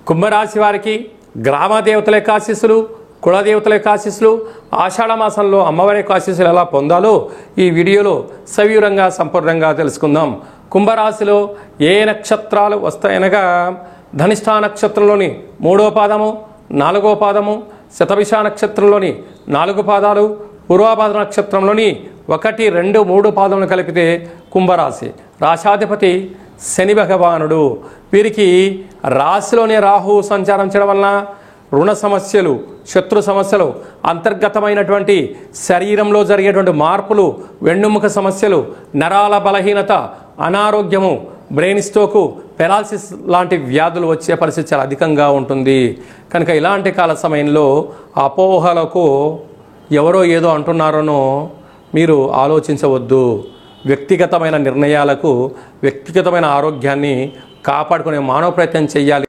కుంభరాశి వారికి గ్రామ దేవతల యొక్క ఆశీస్సులు, కులదేవతల యొక్క ఆశీస్సులు, ఆషాఢ మాసంలో అమ్మవారి యొక్క ఆశీస్సులు ఎలా పొందాలో ఈ వీడియోలో సవివరంగా సంపూర్ణంగా తెలుసుకుందాం. కుంభరాశిలో ఏ నక్షత్రాలు వస్తాయనగా ధనిష్ఠా నక్షత్రంలోని 3వ పాదము, 4వ పాదము, శతభిష నక్షత్రంలోని 4 పాదాలు, పూర్వభాద్ర నక్షత్రంలోని 1, 2, 3 పాదములు కలిపితే కుంభరాశి. రాశాధిపతి శని భగవానుడు. వీరికి రాశిలోనే రాహు సంచారం చేయడం వలన రుణ సమస్యలు, శత్రు సమస్యలు, అంతర్గతమైనటువంటి శరీరంలో జరిగేటువంటి మార్పులు, వెన్నుముక సమస్యలు, నరాల బలహీనత, అనారోగ్యము, బ్రెయిన్ స్ట్రోకు, పెరాలసిస్ లాంటి వ్యాధులు వచ్చే పరిస్థితి చాలా అధికంగా ఉంటుంది. కనుక ఇలాంటి కాల సమయంలో అపోహలకు ఎవరో ఏదో అంటున్నారనో మీరు ఆలోచించవద్దు. వ్యక్తిగతమైన నిర్ణయాలకు, వ్యక్తిగతమైన ఆరోగ్యాన్ని కాపాడుకునే మానవ ప్రయత్నం చేయాలి.